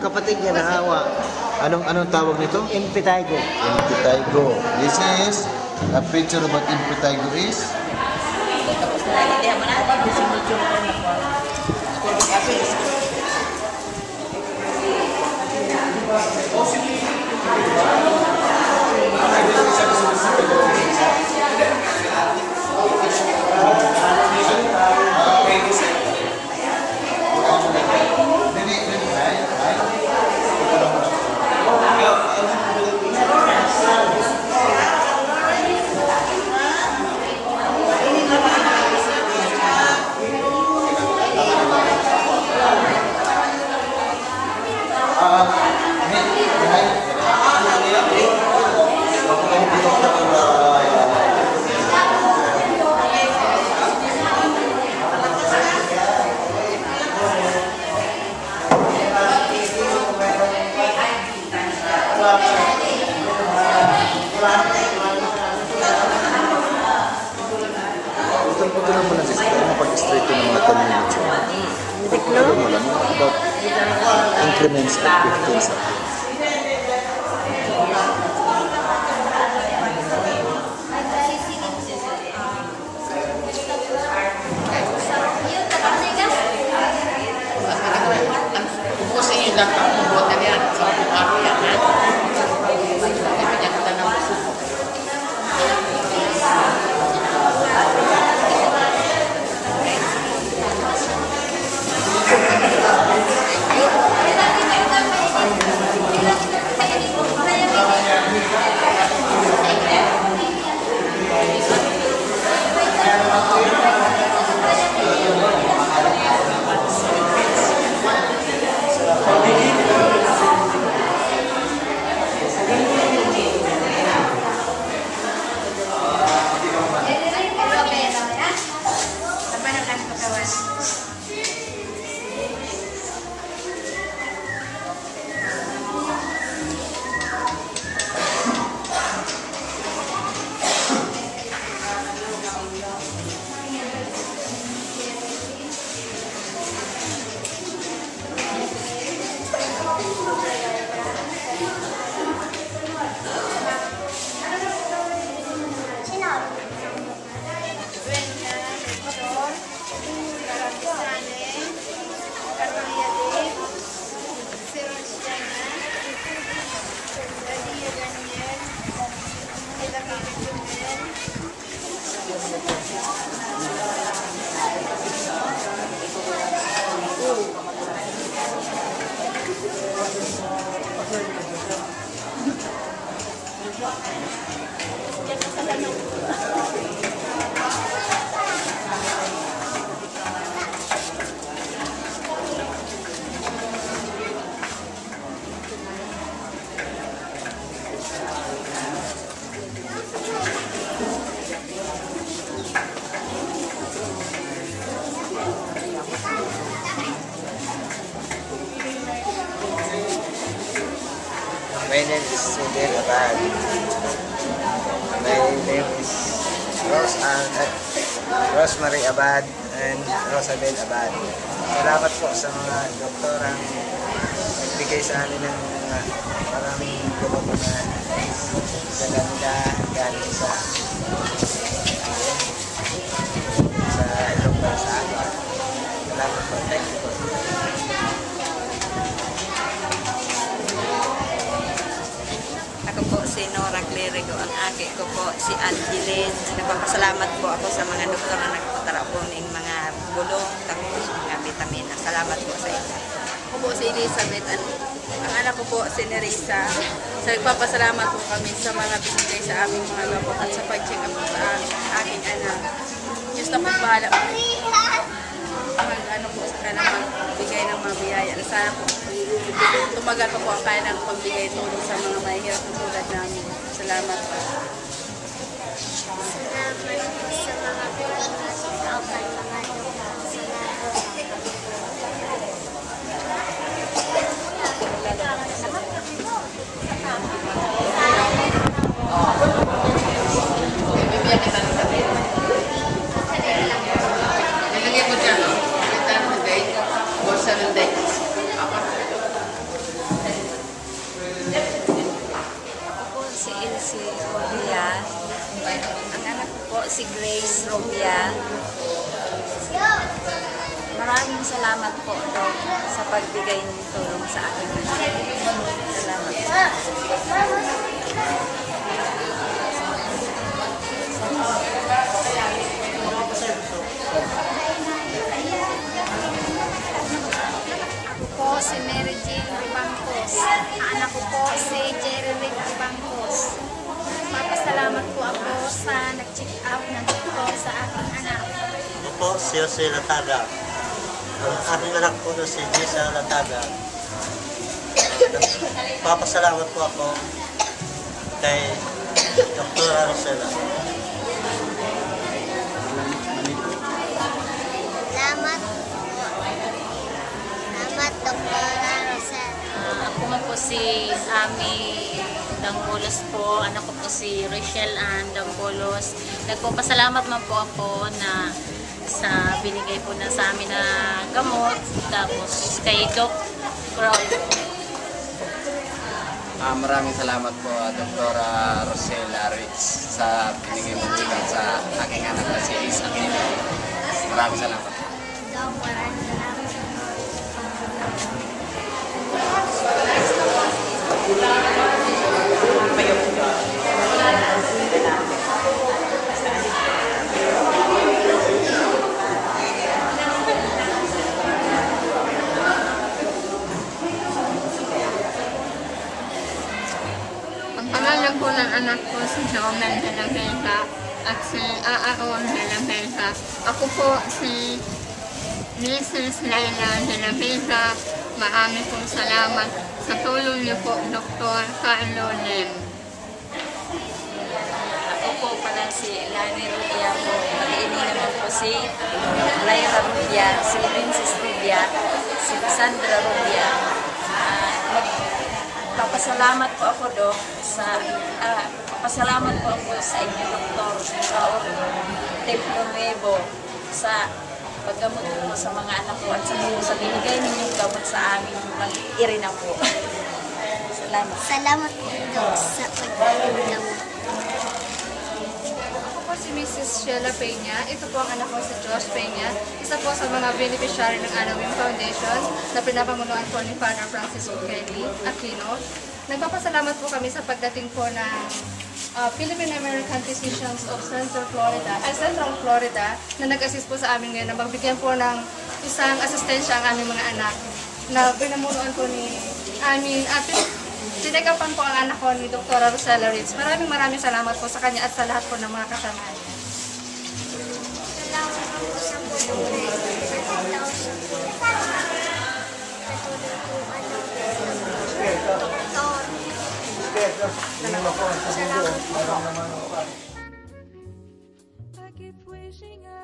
Kapatid niya nahawa. Anong tawag nito? Impetigo. Impetigo. This is a picture about impetigo is putol-putol mo na siya pag-straight ng mga tanong about increments of 15 something. May Rosemary Abad and Rosabel Abad. Salamat po sa mga doktorang nagbigay sa amin ng mga maraming gamot na gaganda galing sa doktor sa amin. Salamat po. Thank you po. Ako po si Nora Clerigo, ang aki ko po si Angeline. Nagpapasalamat po ako sa mga doktor na nagpatara po ng mga bulong, tapos mga vitamina. Salamat po sa inyo. Ako po si Elizabeth. Ang anak ko po si Nerissa. So, nagpapasalamat po kami sa mga binigay sa aming mga gamot at sa pag-check up po sa aking anak. Diyos na po bahala po. Ano po sa kanang magbigay ng mga biyaya. Sana po tumagal pa po ang kaya ng pagbigay tulong sa mga mahihirap na tulad namin. Salamat po. Salamat sa mga pinag-ikaw at mga Si Elsie Robia. Ang anak ko po si Grace Robia. Maraming salamat po, Dok, sa pagbigay ng tulong sa akin. Salamat. Ako po si Mary Jean Ribangcos. Anak ko po si Jerry Rick Ribangcos. Papasalamat po ako sa nag-check out ng doktor sa aking anak. Ako po si Jose Lataga. Ang aking anak po na si Gisa Lataga. Papasalamat po ako kay Dr. Rosela. Salamat po. Salamat, Dr. Rosel. Ako nga po si Ami Dambolos po. Anak ko po si Rachel Ann Dambolos. Nagpapasalamat man po ako na sa binigay po na sa amin na gamot. Tapos kay Doc Crown. Maraming salamat po, Dr. Rosela Rich, sa binigay mong tulong sa aking anak na si Ace Aquino. Maraming salamat. Dok, maraming salamat. Ang pangalan po ng anak ko si Jomen de la Vega at si Aaron de la Vega. Ako po si Mrs. Laila de la Vega. Marami pong salamat sa tulong niyo po, Dr. Carlo Lim. Ako po pala si Lani Rubia po. Mag-iini naman po si Lyra Rubia, si Princess Rubia, si Sandra Rubia. Papasalamat po ako, Dok, papasalamat po ako sa inyo, Dr. Raul Templo Nuevo, sa paggamot po sa mga anak ko at sa binigay ninyong gamot sa amin, mag-irina po. Salamat. Salamat po, Dok, sa pagkakamit. Ako po si Mrs. Sheila Peña. Ito po ang anak ko si Josh Peña. Isa po sa mga beneficiary ng Anawim Foundation na pinapamunuan po ni Father Francisco Kelly Aquino. Nagpapasalamat po kami sa pagdating po ng Philippine American Physicians of Central Florida na nag-assist po sa amin ngayon na magbigyan po ng isang asistensya ang aming mga anak na binamunuan po ni aming ating tinagapan po ang anak ko ni Dr. Rosela Ritz. Maraming salamat po sa kanya at sa lahat po ng mga kasama niya. Salamat po sa tulong. Salamat po. I keep wishing I